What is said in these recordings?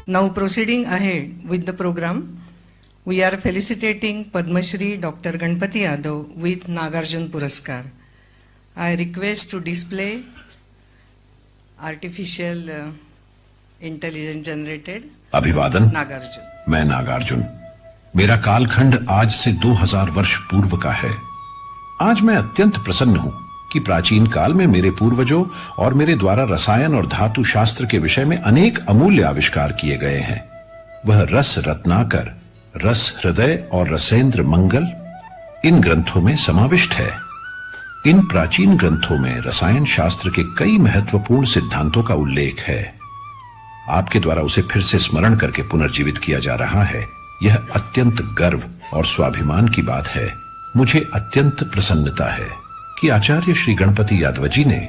Now proceeding ahead with the program, we are felicitating Padma Shri Dr. Ganpati Yadav with Nagarjuna Puraskar. I request to display artificial intelligence generated अभिवादन। Nagarjuna. मैं नागार्जुन। मेरा कालखंड आज से 2000 वर्ष पूर्व का है। आज मैं अत्यंत प्रसन्न हूं कि प्राचीन काल में मेरे पूर्वजों और मेरे द्वारा रसायन और धातु शास्त्र के विषय में अनेक अमूल्य आविष्कार किए गए हैं। वह रस रत्नाकर, रस हृदय और रसेंद्र मंगल इन ग्रंथों में समाविष्ट है। इन प्राचीन ग्रंथों में रसायन शास्त्र के कई महत्वपूर्ण सिद्धांतों का उल्लेख है। आपके द्वारा उसे फिर से स्मरण करके पुनर्जीवित किया जा रहा है। यह अत्यंत गर्व और स्वाभिमान की बात है। मुझे अत्यंत प्रसन्नता है कि आचार्य श्री गणपति यादव जी ने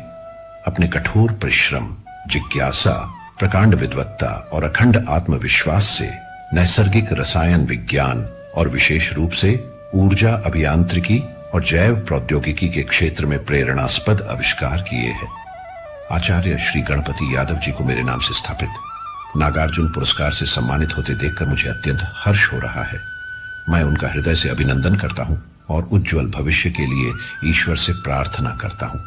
अपने कठोर परिश्रम, जिज्ञासा, प्रकांड विद्वत्ता और अखंड आत्मविश्वास से नैसर्गिक रसायन विज्ञान और विशेष रूप से ऊर्जा अभियांत्रिकी और जैव प्रौद्योगिकी के क्षेत्र में प्रेरणास्पद आविष्कार किए हैं। आचार्य श्री गणपति यादव जी को मेरे नाम से स्थापित नागार्जुन पुरस्कार से सम्मानित होते देखकर मुझे अत्यंत हर्ष हो रहा है। मैं उनका हृदय से अभिनंदन करता हूं और उज्जवल भविष्य के लिए ईश्वर से प्रार्थना करता हूं।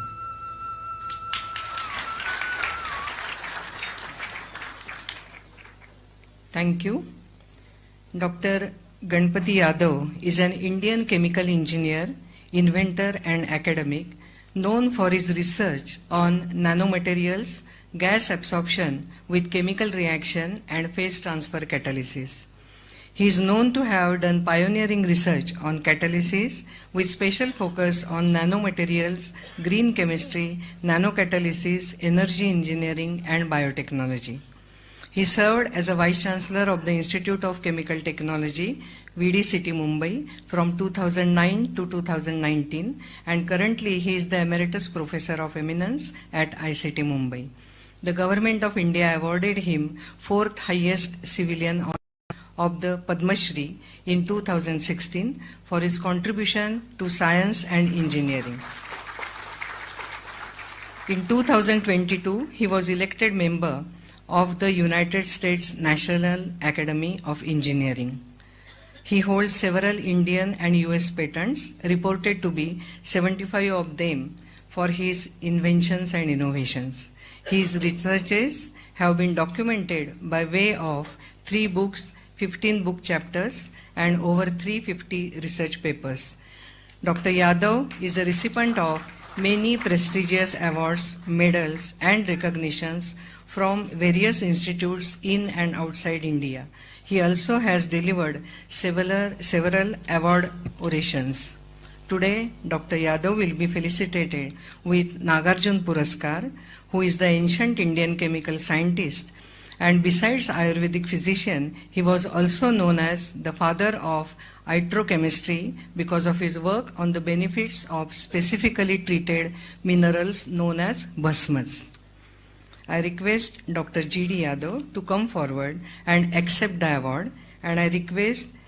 Thank you. Dr. Ganpati Yadav is an Indian chemical engineer, inventor and academic known for his research on nanomaterials, gas absorption with chemical reaction and phase transfer catalysis. He is known to have done pioneering research on catalysis with special focus on nanomaterials, green chemistry, nanocatalysis, energy engineering and biotechnology. He served as a Vice Chancellor of the Institute of Chemical Technology, VD City, Mumbai from 2009 to 2019 and currently he is the Emeritus Professor of Eminence at ICT Mumbai. The Government of India awarded him 4th highest civilian honor of the Padma Shri in 2016 for his contribution to science and engineering. In 2022, he was elected member of the United States National Academy of Engineering. He holds several Indian and US patents, reported to be 75 of them for his inventions and innovations. His researches have been documented by way of 3 books, 15 book chapters and over 350 research papers. Dr. Yadav is a recipient of many prestigious awards, medals and recognitions from various institutes in and outside India. He also has delivered several award orations. Today, Dr. Yadav will be felicitated with Nagarjuna Puraskar, who is the ancient Indian chemical scientist. And besides Ayurvedic physician, he was also known as the father of itrochemistry because of his work on the benefits of specifically treated minerals known as bhasmas. I request Dr. G.D. Yadav to come forward and accept the award, and I request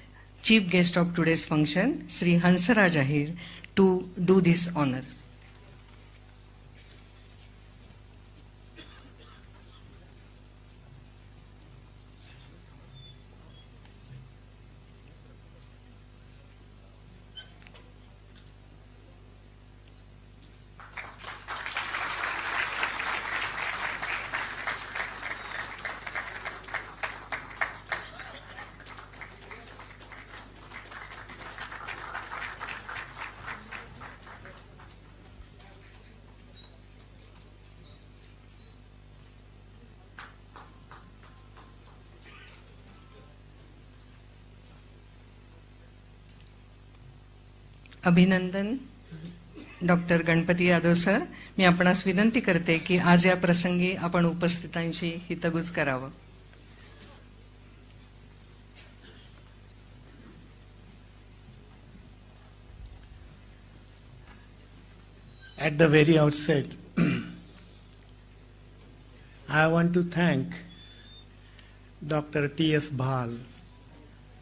Chief Guest of today's function, Shri Hansraj Ahir, to do this honor. अभिनंदन doctor Ganpati Yadav sir. मी आपणास विनंती करते की आज या प्रसंगी आपण उपस्थितांशी हितगुज करावं. At the very outset, I want to thank Dr. T.S. Bhal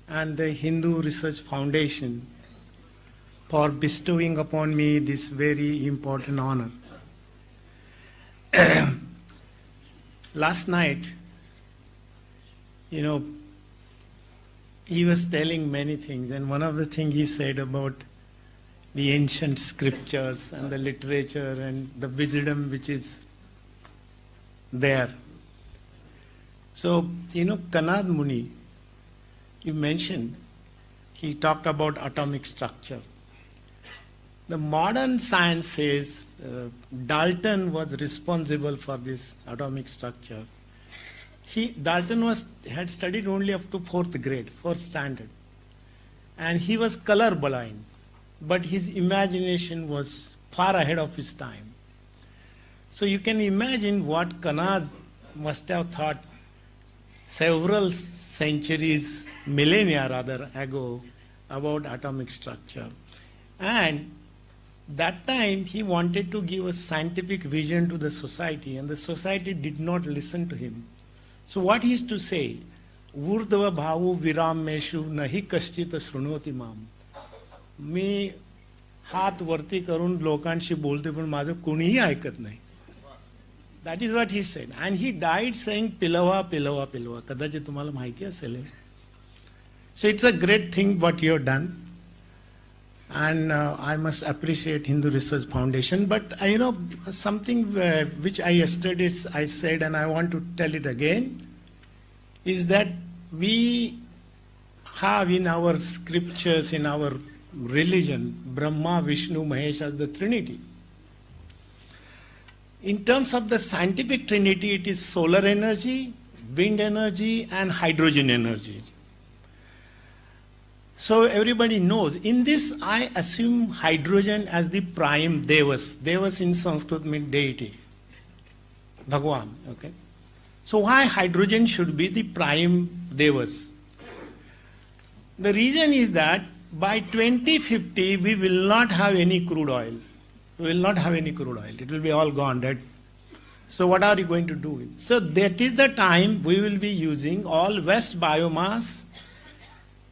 and the Hindu Research Foundation for bestowing upon me this very important honor. Last night, you know, he was telling many things, and one of the things he said about the ancient scriptures and the literature and the wisdom which is there. So, you know, Kanad Muni, you mentioned, he talked about atomic structure. The modern science says Dalton was responsible for this atomic structure. Dalton had studied only up to 4th grade, 4th standard. And he was colorblind, but his imagination was far ahead of his time. So you can imagine what Kanad must have thought several centuries, millennia rather, ago about atomic structure. And that time he wanted to give a scientific vision to the society, and the society did not listen to him. So what he used to say, Urdhva bhavu viram meshu nahi kaschita shrunoti mam. मी हात वरती करून लोकांशी बोलते पण माझं कोणीही ऐकत नाही. That is what he said. And he died saying pilava, pilava, pilava. कदाचित तुम्हाला माहिती असेल. So it's a great thing what you have done. And I must appreciate Hindu Research Foundation. But you know, something which yesterday I said, and I want to tell it again, is that we have in our scriptures, in our religion, Brahma, Vishnu, Mahesh as the Trinity. In terms of the scientific Trinity, it is solar energy, wind energy, and hydrogen energy. So everybody knows. In this, I assume hydrogen as the prime Devas. Devas in Sanskrit means deity. Bhagwan. Okay. So why hydrogen should be the prime Devas? The reason is that by 2050, we will not have any crude oil. We will not have any crude oil. It will be all gone, dead. So what are you going to do with it? So that is the time we will be using all waste biomass,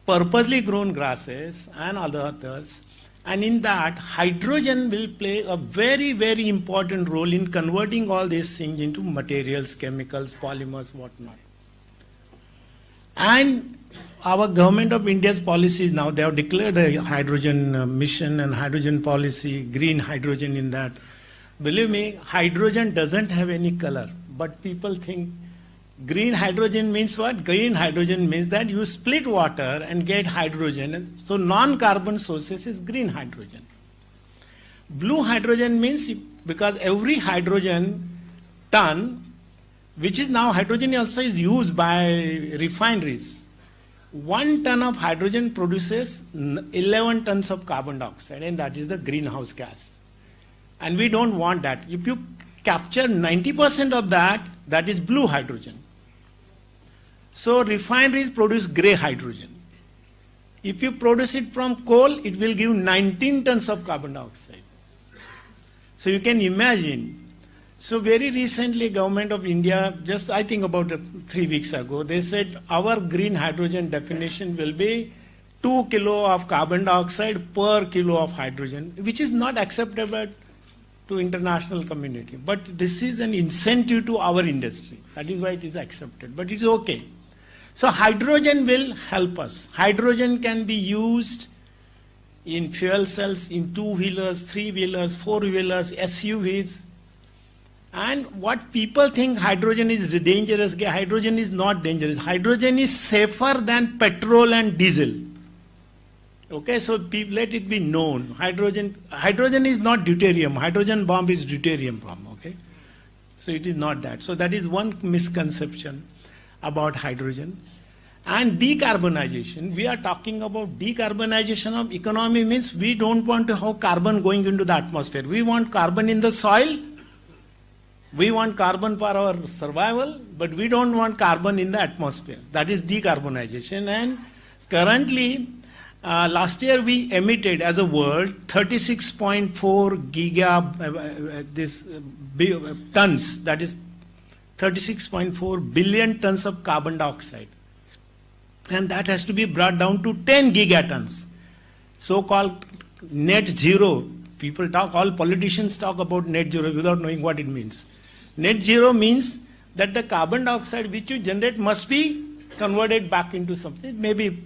purposely grown grasses and other others. And in that, hydrogen will play a very, very important role in converting all these things into materials, chemicals, polymers, whatnot. And our government of India's policies now, they have declared a hydrogen mission and hydrogen policy, green hydrogen in that. Believe me, hydrogen doesn't have any color, but people think green hydrogen means what? Green hydrogen means that you split water and get hydrogen. So non-carbon sources is green hydrogen. Blue hydrogen means because every hydrogen ton, which is now hydrogen also is used by refineries. 1 ton of hydrogen produces 11 tons of carbon dioxide, and that is the greenhouse gas. And we don't want that. If you capture 90% of that, that is blue hydrogen. So refineries produce grey hydrogen. If you produce it from coal, it will give 19 tons of carbon dioxide. So you can imagine. So very recently, Government of India, just I think about 3 weeks ago, they said our green hydrogen definition will be 2 kilo of carbon dioxide per kilo of hydrogen, which is not acceptable to international community. But this is an incentive to our industry. That is why it is accepted. But it is okay. So hydrogen will help us. Hydrogen can be used in fuel cells, in 2-wheelers, 3-wheelers, 4-wheelers, SUVs. And what people think hydrogen is dangerous, hydrogen is not dangerous. Hydrogen is safer than petrol and diesel. Okay, so let it be known. Hydrogen is not deuterium. Hydrogen bomb is deuterium bomb. Okay, so it is not that. So that is one misconception about hydrogen. And decarbonization. We are talking about decarbonization of economy means we don't want to have carbon going into the atmosphere. We want carbon in the soil. We want carbon for our survival, but we don't want carbon in the atmosphere. That is decarbonization. And currently, last year we emitted as a world 36.4 tons, that is 36.4 billion tons of carbon dioxide. And that has to be brought down to 10 gigatons. So-called net zero. People talk, all politicians talk about net zero without knowing what it means. Net zero means that the carbon dioxide which you generate must be convert it back into something, maybe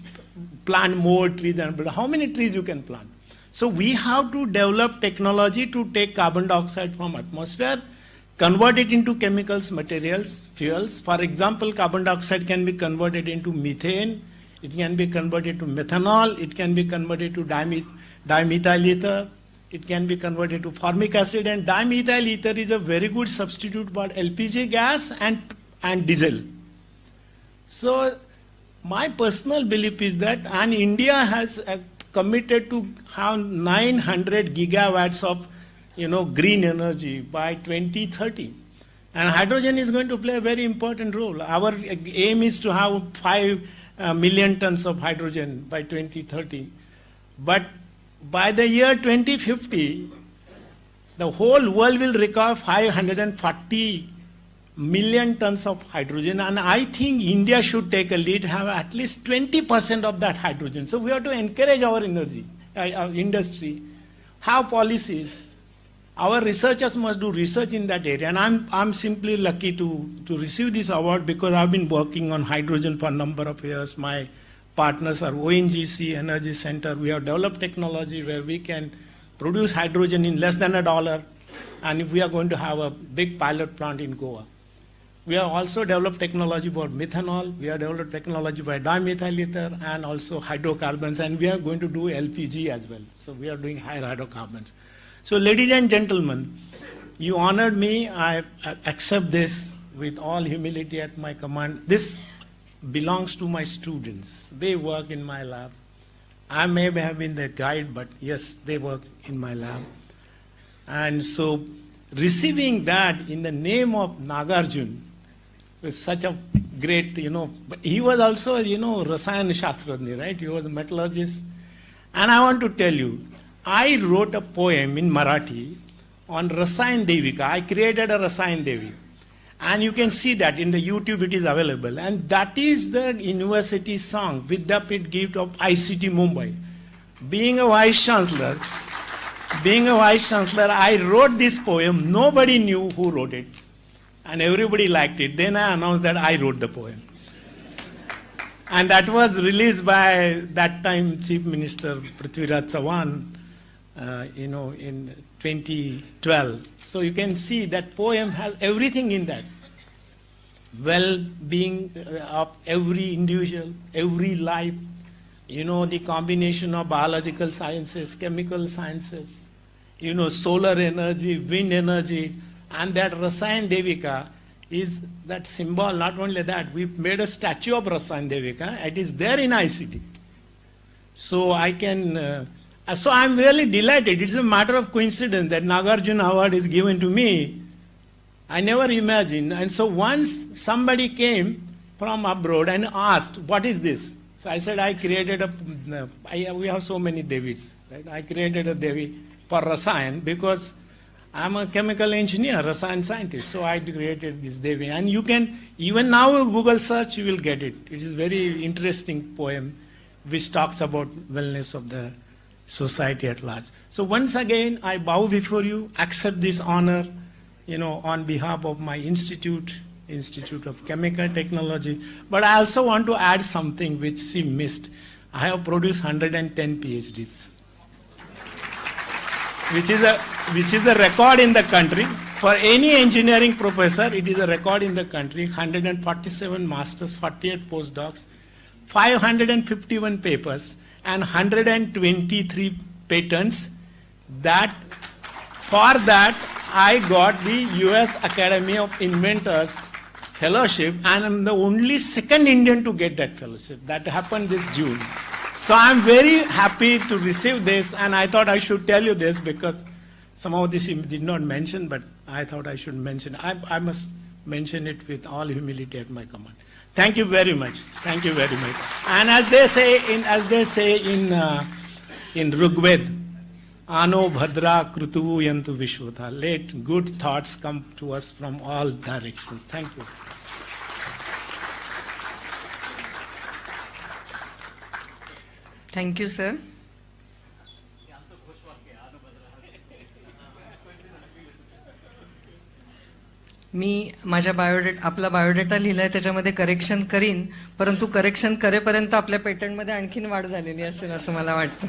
plant more trees, but how many trees you can plant? So we have to develop technology to take carbon dioxide from atmosphere, convert it into chemicals, materials, fuels. For example, carbon dioxide can be converted into methane, it can be converted to methanol, it can be converted to dimethyl ether, it can be converted to formic acid, and dimethyl ether is a very good substitute for LPG gas and diesel. So my personal belief is that, and India has committed to have 900 gigawatts of green energy by 2030. And hydrogen is going to play a very important role. Our aim is to have 5 million tons of hydrogen by 2030. But by the year 2050, the whole world will require 540 million tons of hydrogen. And I think India should take a lead, have at least 20% of that hydrogen. So we have to encourage our our industry, have policies. Our researchers must do research in that area. And I'm simply lucky to receive this award because I've been working on hydrogen for a number of years. My partners are ONGC Energy Center. We have developed technology where we can produce hydrogen in less than $1. And if we are going to have a big pilot plant in Goa. We have also developed technology for methanol. We have developed technology for dimethyl ether and also hydrocarbons. And we are going to do LPG as well. So we are doing higher hydrocarbons. So ladies and gentlemen, you honored me. I accept this with all humility at my command. This belongs to my students. They work in my lab. I may have been their guide, but yes, they work in my lab. And so receiving that in the name of Nagarjuna was such a great, he was also, Rasayan Shastrajna, right? He was a metallurgist. And I want to tell you, I wrote a poem in Marathi on Rasayan Devika. I created a Rasayan Devi. And you can see that in the YouTube, it is available. And that is the university song, Vidyapit gift of ICT Mumbai. Being a vice chancellor, I wrote this poem. Nobody knew who wrote it. And everybody liked it. Then I announced that I wrote the poem. And that was released by that time Chief Minister Prithviraj Chauhan, in 2012. So you can see that poem has everything in that. Well-being of every individual, every life, the combination of biological sciences, chemical sciences, solar energy, wind energy, and that Rasayan Devika is that symbol. Not only that, we made a statue of Rasayan Devika. It is there in ICT. So so I'm really delighted. It's a matter of coincidence that Nagarjuna Award is given to me. I never imagined. And so once somebody came from abroad and asked, what is this? So I said, I created we have so many Devis. Right? I created a Devi for Rasayan because I'm a chemical engineer, Rasayan scientist. So I created this Devi. And you can, even now Google search, you will get it. It is a very interesting poem which talks about wellness of the society at large. So once again, I bow before you, accept this honor, on behalf of my Institute of Chemical Technology. But I also want to add something which she missed. I have produced 110 PhDs, which is a record in the country. For any engineering professor, it is a record in the country. 147 masters, 48 postdocs, 551 papers, and 123 patents. For that, I got the US Academy of Inventors Fellowship, and I'm the only second Indian to get that fellowship. That happened this June. So I'm very happy to receive this, and I thought I should tell you this because some of this you did not mention, but I thought I should mention. I must mention it with all humility at my command. Thank you very much. Thank you very much. And as they say in Rigved, Ano Bhadra Krutu Yantu Vishwata. Let good thoughts come to us from all directions. Thank you. Thank you, sir. मी माझ्या आपला biodata लिहिलाय त्याच्यामध्ये correction करीन, परंतु correction करेपर्यंत आपल्या पेटंटमध्ये आणखीन वाढ झालेली असेल असं मला वाटतं.